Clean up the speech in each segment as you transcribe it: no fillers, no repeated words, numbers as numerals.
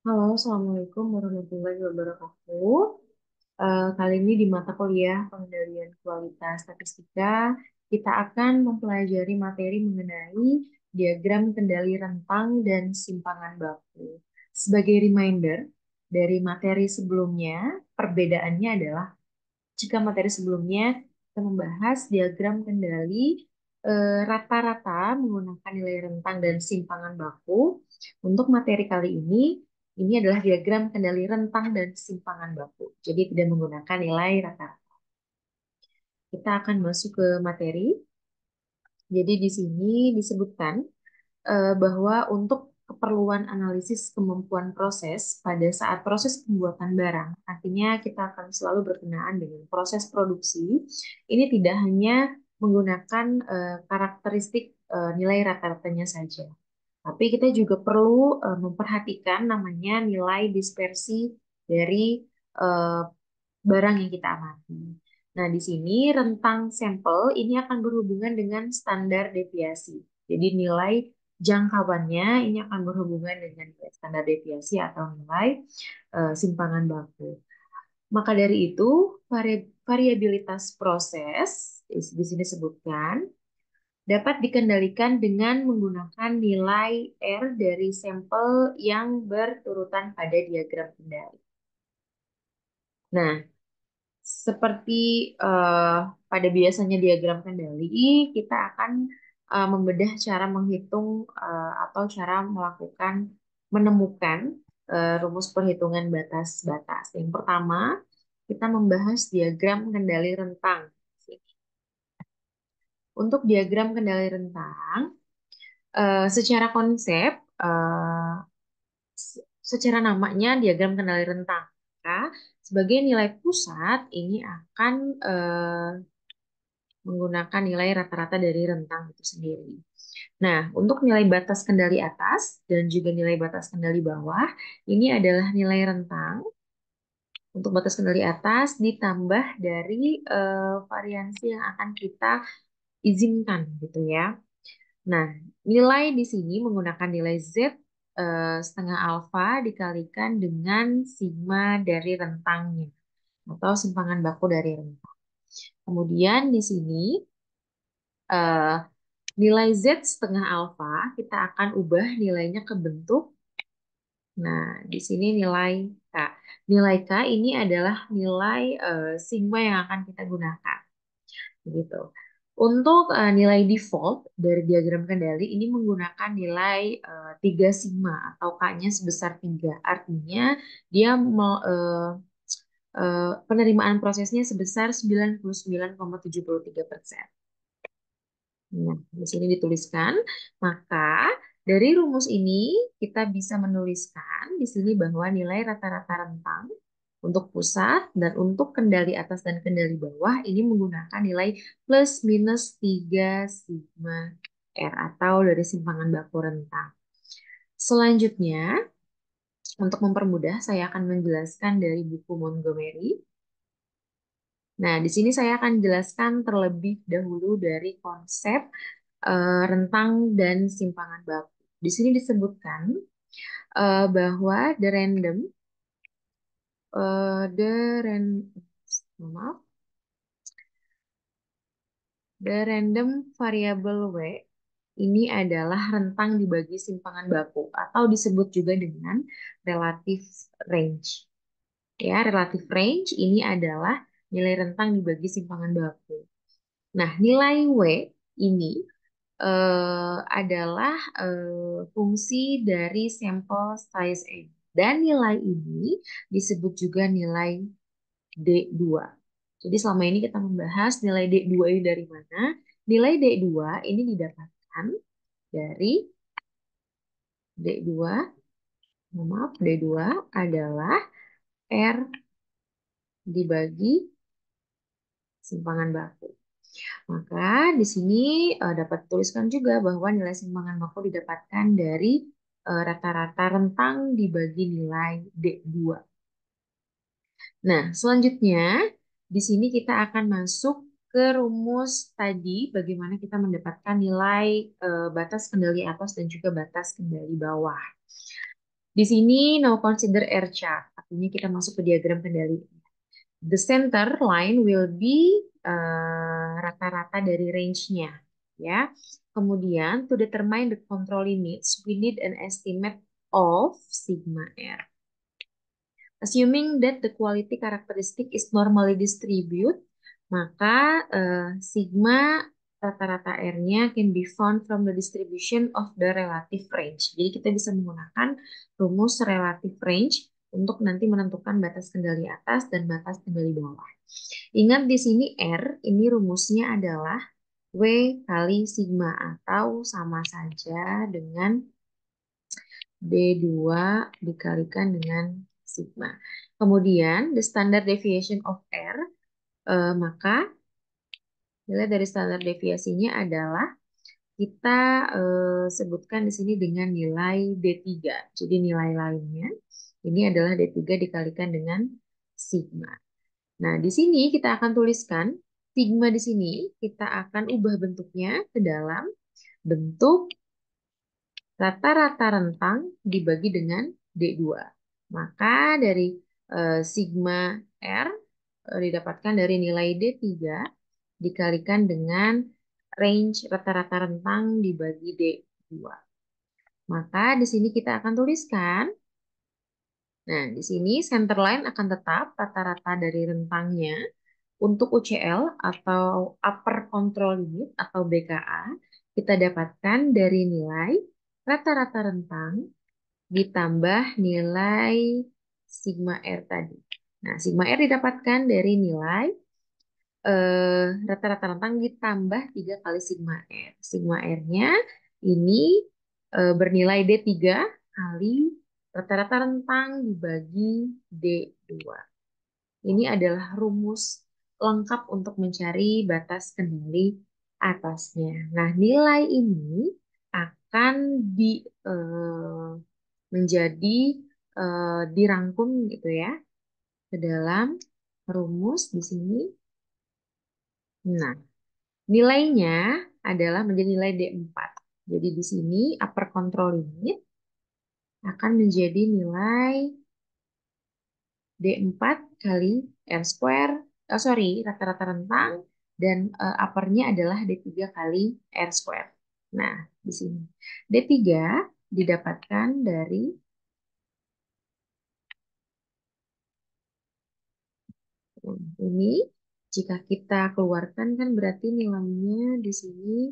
Halo, Assalamualaikum warahmatullahi wabarakatuh. Kali ini di mata kuliah pengendalian kualitas statistika, kita akan mempelajari materi mengenai diagram kendali rentang dan simpangan baku. Sebagai reminder, dari materi sebelumnya, perbedaannya adalah jika materi sebelumnya kita membahas diagram kendali rata-rata menggunakan nilai rentang dan simpangan baku. Untuk materi kali ini adalah diagram kendali rentang dan simpangan baku. Jadi tidak menggunakan nilai rata-rata. Kita akan masuk ke materi. Jadi di sini disebutkan bahwa untuk keperluan analisis kemampuan proses pada saat proses pembuatan barang, artinya kita akan selalu berkenaan dengan proses produksi. Ini tidak hanya menggunakan karakteristik nilai rata-ratanya saja, tapi kita juga perlu memperhatikan namanya nilai dispersi dari eh, barang yang kita amati. Nah, di sini rentang sampel ini akan berhubungan dengan standar deviasi. Jadi nilai jangkauannya ini akan berhubungan dengan nilai standar deviasi atau nilai simpangan baku. Maka dari itu, variabilitas proses di sini disebutkan dapat dikendalikan dengan menggunakan nilai R dari sampel yang berturutan pada diagram kendali. Nah, seperti eh, pada biasanya diagram kendali, kita akan membedah cara menghitung atau cara melakukan menemukan rumus perhitungan batas-batas. Yang pertama, kita membahas diagram kendali rentang. Untuk diagram kendali rentang, secara konsep, eh, secara namanya diagram kendali rentang. Maka, sebagai nilai pusat, ini akan menggunakan nilai rata-rata dari rentang itu sendiri. Nah, untuk nilai batas kendali atas dan juga nilai batas kendali bawah, ini adalah nilai rentang untuk batas kendali atas ditambah dari variansi yang akan kita izinkan gitu ya. Nah, nilai di sini menggunakan nilai Z setengah alfa dikalikan dengan sigma dari rentangnya atau simpangan baku dari rentang. Kemudian di sini eh, nilai Z setengah alfa kita akan ubah nilainya ke bentuk. Nah, di sini nilai K. Nilai K ini adalah nilai sigma yang akan kita gunakan. Gitu. Untuk nilai default dari diagram kendali ini menggunakan nilai 3 sigma atau K-nya sebesar 3. Artinya dia penerimaan prosesnya sebesar 99,73%. Nah, di sini dituliskan, maka dari rumus ini kita bisa menuliskan di sini bahwa nilai rata-rata rentang untuk pusat dan untuk kendali atas dan kendali bawah ini menggunakan nilai plus minus 3 sigma R atau dari simpangan baku rentang. Selanjutnya, untuk mempermudah, saya akan menjelaskan dari buku Montgomery. Nah, di sini saya akan jelaskan terlebih dahulu dari konsep rentang dan simpangan baku. Di sini disebutkan bahwa the ran- maaf, the random variable W ini adalah rentang dibagi simpangan baku atau disebut juga dengan relative range. Ya, relative range ini adalah nilai rentang dibagi simpangan baku. Nah, nilai W ini adalah fungsi dari sampel size N. Dan nilai ini disebut juga nilai D2. Jadi selama ini kita membahas nilai D2 ini dari mana? Nilai D2 ini didapatkan dari D2, maaf, D2 adalah R dibagi simpangan baku. Maka di sini dapat tuliskan juga bahwa nilai simpangan baku didapatkan dari rata-rata rentang dibagi nilai D2. Nah, selanjutnya di sini kita akan masuk ke rumus tadi bagaimana kita mendapatkan nilai batas kendali atas dan juga batas kendali bawah. Di sini now consider R chart. Artinya kita masuk ke diagram kendali. The center line will be rata-rata dari range-nya, ya. Kemudian to determine the control limits, we need an estimate of sigma R. Assuming that the quality characteristic is normally distributed, maka sigma rata-rata R-nya can be found from the distribution of the relative range. Jadi kita bisa menggunakan rumus relative range untuk nanti menentukan batas kendali atas dan batas kendali bawah. Ingat di sini R, ini rumusnya adalah W kali sigma atau sama saja dengan D2 dikalikan dengan sigma. Kemudian, the standard deviation of R, maka nilai dari standar deviasinya adalah kita sebutkan di sini dengan nilai D3. Jadi nilai lainnya ini adalah D3 dikalikan dengan sigma. Nah, di sini kita akan tuliskan sigma di sini kita akan ubah bentuknya ke dalam bentuk rata-rata rentang dibagi dengan D2. Maka dari sigma R didapatkan dari nilai D3 dikalikan dengan range rata-rata rentang dibagi D2. Maka di sini kita akan tuliskan, nah di sini center line akan tetap rata-rata dari rentangnya untuk UCL atau upper control limit atau BKA kita dapatkan dari nilai rata-rata rentang ditambah nilai sigma R tadi. Nah, sigma R didapatkan dari nilai rata-rata rentang ditambah 3 kali sigma R. Sigma R-nya ini bernilai D3 kali rata-rata rentang dibagi D2. Ini adalah rumus lengkap untuk mencari batas kendali atasnya. Nah, nilai ini akan menjadi dirangkum gitu ya ke dalam rumus di sini. Nah, nilainya adalah menjadi nilai D4. Jadi di sini upper control limit akan menjadi nilai D4 kali R square, sorry, rata-rata rentang, dan uppernya adalah D3 kali R square. Nah, di sini. D3 didapatkan dari ini. Jika kita keluarkan kan berarti nilainya di sini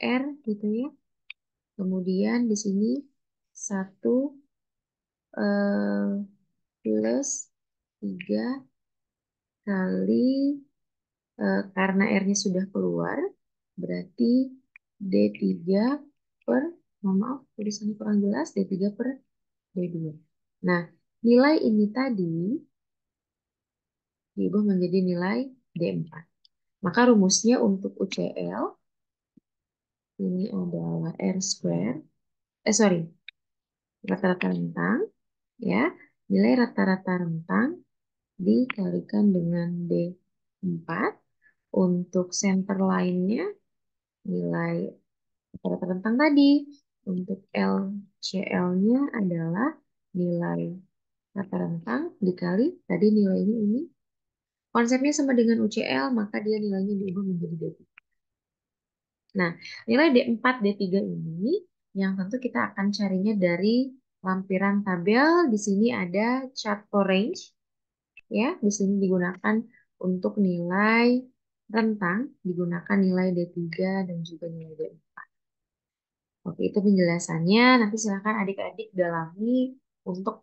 R gitu ya. Kemudian di sini 1 plus 3 kali karena R-nya sudah keluar, berarti D3 per, mohon maaf, tulisannya kurang jelas, D3 per D2. Nah, nilai ini tadi diubah menjadi nilai D4. Maka rumusnya untuk UCL, ini adalah R square, sorry, rata-rata rentang, ya, nilai rata-rata rentang dikalikan dengan D4. Untuk center lainnya, nilai rata-rata rentang tadi. Untuk LCL-nya adalah nilai rata rentang dikali tadi nilainya ini. Konsepnya sama dengan UCL, maka dia nilainya diubah menjadi D3. Nah, nilai D4, D3 ini yang tentu kita akan carinya dari lampiran tabel. Di sini ada chart for range. Ya, di sini digunakan untuk nilai rentang, digunakan nilai D3 dan juga nilai D4. Oke, itu penjelasannya. Nanti silakan adik-adik dalami untuk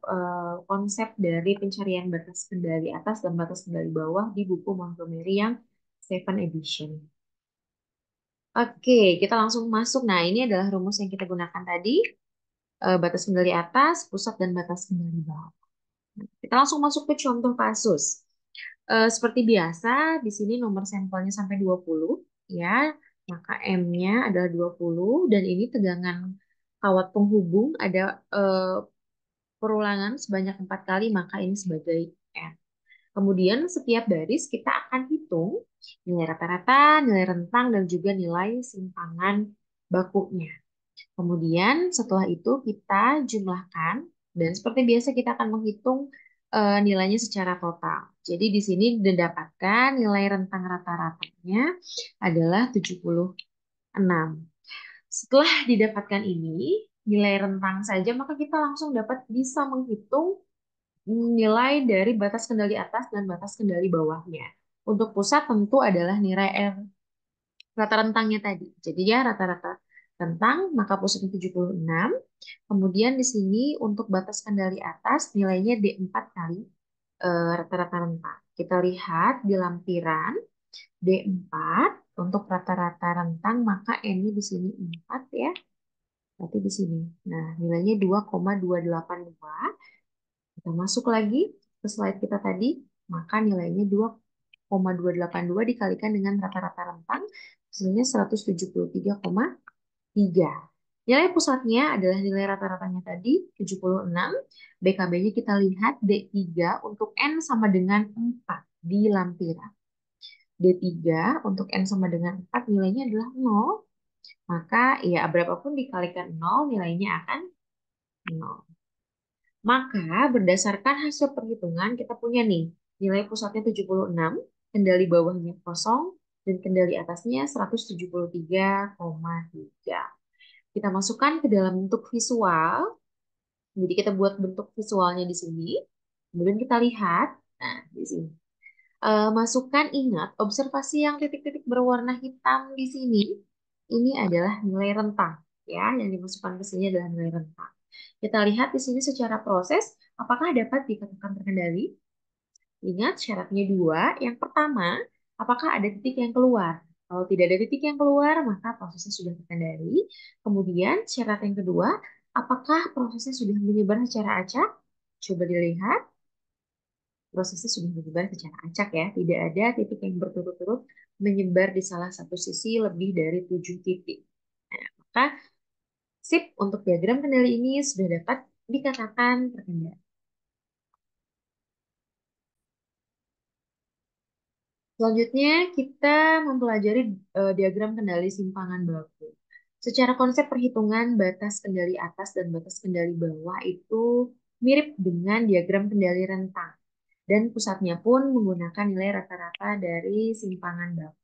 konsep dari pencarian batas kendali atas dan batas kendali bawah di buku Montgomery yang 7 edition. Oke, kita langsung masuk. Nah, ini adalah rumus yang kita gunakan tadi. Batas kendali atas, pusat, dan batas kendali bawah. Kita langsung masuk ke contoh kasus. Seperti biasa, di sini nomor sampelnya sampai 20, ya. Maka M-nya adalah 20, dan ini tegangan kawat penghubung ada perulangan sebanyak 4 kali, maka ini sebagai M. Kemudian setiap baris kita akan hitung nilai rata-rata, nilai rentang, dan juga nilai simpangan bakunya. Kemudian setelah itu kita jumlahkan dan seperti biasa kita akan menghitung nilainya secara total. Jadi di sini didapatkan nilai rentang rata-ratanya adalah 76. Setelah didapatkan ini, nilai rentang saja, maka kita langsung dapat bisa menghitung nilai dari batas kendali atas dan batas kendali bawahnya. Untuk pusat tentu adalah nilai R, rata rentangnya tadi. Jadi ya rata-rata rentang, maka pusatnya 76. Kemudian di sini untuk batas kendali atas nilainya D4 kali rata-rata rentang. Kita lihat di lampiran D4 untuk rata-rata rentang, maka N-nya di sini 4 ya. Berarti di sini. Nah, nilainya 2,282. Kita masuk lagi ke slide kita tadi, maka nilainya 2,282 dikalikan dengan rata-rata rentang, hasilnya 173,3. Nilai pusatnya adalah nilai rata-ratanya tadi, 76. BKB-nya kita lihat D3 untuk N sama dengan 4 di lampiran. D3 untuk N sama dengan 4 nilainya adalah 0. Maka ya berapapun dikalikan 0 nilainya akan 0. Maka berdasarkan hasil perhitungan kita punya nih nilai pusatnya 76, kendali bawahnya kosong, dan kendali atasnya 173,3. Kita masukkan ke dalam bentuk visual. Jadi kita buat bentuk visualnya di sini. Kemudian kita lihat. Nah, di sini. Masukkan ingat observasi yang titik-titik berwarna hitam di sini. Ini adalah nilai rentang. Ya, yang dimasukkan ke sini adalah nilai rentang. Kita lihat di sini secara proses, apakah dapat dikatakan terkendali? Ingat syaratnya dua. Yang pertama, apakah ada titik yang keluar? Kalau tidak ada titik yang keluar, maka prosesnya sudah terkendali. Kemudian syarat yang kedua, apakah prosesnya sudah menyebar secara acak? Coba dilihat, prosesnya sudah menyebar secara acak ya. Tidak ada titik yang berturut-turut menyebar di salah satu sisi lebih dari 7 titik. Nah, maka sip untuk diagram kendali ini sudah dapat dikatakan terkendali. Selanjutnya kita mempelajari diagram kendali simpangan baku. Secara konsep perhitungan batas kendali atas dan batas kendali bawah itu mirip dengan diagram kendali rentang. Dan pusatnya pun menggunakan nilai rata-rata dari simpangan baku.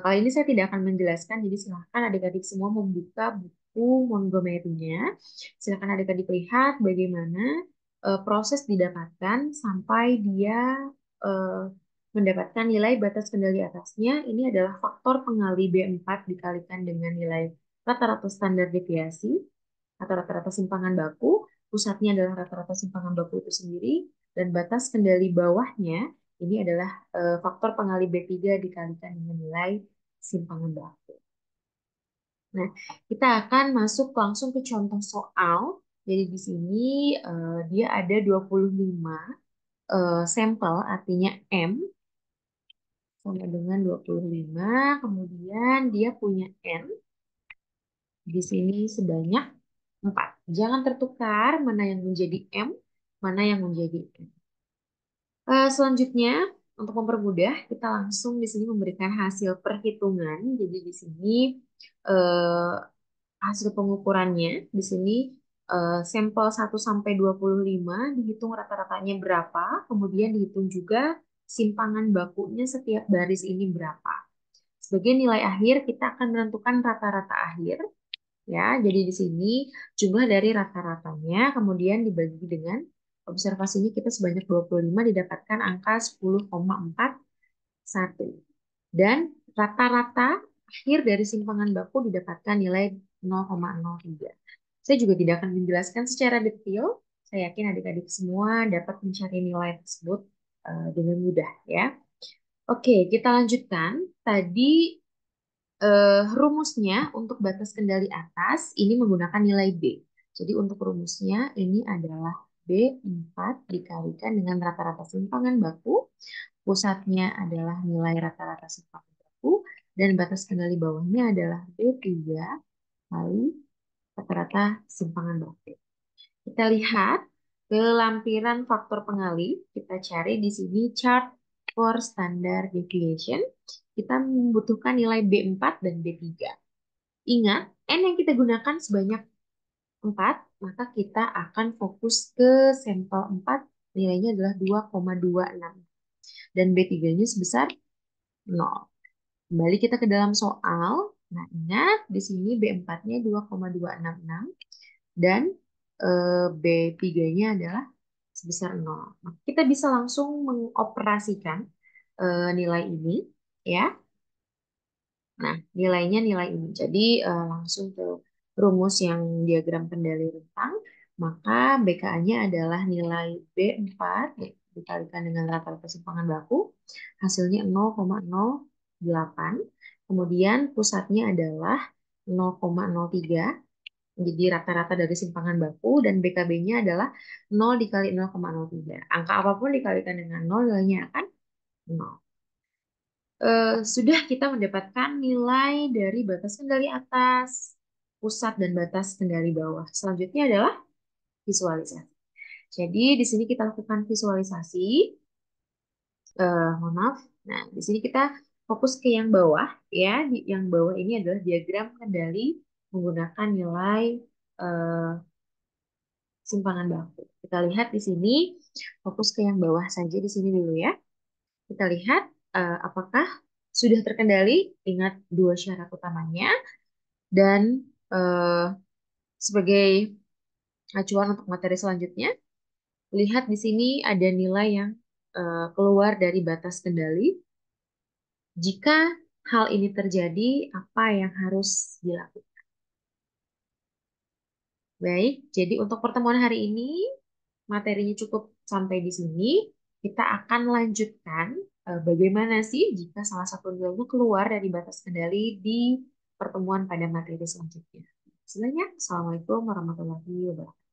Kali ini saya tidak akan menjelaskan, jadi silahkan adik-adik semua membuka buku Montgomery-nya. Silahkan adik-adik lihat bagaimana proses didapatkan sampai dia eh, mendapatkan nilai batas kendali atasnya. Ini adalah faktor pengali B4 dikalikan dengan nilai rata-rata standar deviasi atau rata-rata simpangan baku. Pusatnya adalah rata-rata simpangan baku itu sendiri. Dan batas kendali bawahnya ini adalah faktor pengali B3 dikalikan dengan nilai simpangan baku. Nah, kita akan masuk langsung ke contoh soal. Jadi di sini dia ada 25 sampel, artinya M sama dengan 25. Kemudian dia punya N di sini sebanyak 4. Jangan tertukar mana yang menjadi M, mana yang menjadi N. Selanjutnya, untuk mempermudah, kita langsung di sini memberikan hasil perhitungan. Jadi di sini eh, hasil pengukurannya, di sini sampel 1 sampai 25 dihitung rata-ratanya berapa, kemudian dihitung juga simpangan bakunya setiap baris ini berapa. Sebagai nilai akhir, kita akan menentukan rata-rata akhir. Ya, jadi di sini jumlah dari rata-ratanya kemudian dibagi dengan observasinya kita sebanyak 25 didapatkan angka 10,41. Dan rata-rata akhir dari simpangan baku didapatkan nilai 0,03. Saya juga tidak akan menjelaskan secara detail. Saya yakin adik-adik semua dapat mencari nilai tersebut dengan mudah ya. Oke, kita lanjutkan. Tadi rumusnya untuk batas kendali atas ini menggunakan nilai B. Jadi untuk rumusnya ini adalah B4 dikalikan dengan rata-rata simpangan baku. Pusatnya adalah nilai rata-rata simpangan baku. Dan batas kendali bawahnya adalah B3 kali rata-rata simpangan baku. Kita lihat ke lampiran faktor pengali. Kita cari di sini chart for standard deviation. Kita membutuhkan nilai B4 dan B3. Ingat, N yang kita gunakan sebanyak 4, maka kita akan fokus ke sampel 4, nilainya adalah 2,26. Dan B3-nya sebesar 0. Kembali kita ke dalam soal. Nah, ingat di sini B4-nya 2,266 dan B3-nya adalah sebesar 0. Maka kita bisa langsung mengoperasikan nilai ini ya. Nah, nilainya nilai ini. Jadi langsung ke rumus yang diagram kendali rentang, maka BKA-nya adalah nilai B4 ya, dikalikan dengan rata-rata persimpangan baku, hasilnya 0,08. Kemudian pusatnya adalah 0,03, jadi rata-rata dari simpangan baku, dan BKB-nya adalah 0 dikali 0,03. Angka apapun dikalikan dengan 0, nilainya akan 0. Sudah kita mendapatkan nilai dari batas kendali atas, pusat, dan batas kendali bawah. Selanjutnya adalah visualisasi. Jadi di sini kita lakukan visualisasi. Mohon maaf. Nah, di sini kita fokus ke yang bawah ya. Yang bawah ini adalah diagram kendali menggunakan nilai eh, simpangan baku. Kita lihat di sini, fokus ke yang bawah saja di sini dulu ya. Kita lihat apakah sudah terkendali. Ingat dua syarat utamanya. Dan eh, sebagai acuan untuk materi selanjutnya, lihat di sini ada nilai yang keluar dari batas kendali. Jika hal ini terjadi, apa yang harus dilakukan? Baik, jadi untuk pertemuan hari ini, materinya cukup sampai di sini. Kita akan lanjutkan bagaimana sih jika salah satu nilainya keluar dari batas kendali di pertemuan pada materi selanjutnya. Selanjutnya, Assalamualaikum warahmatullahi wabarakatuh.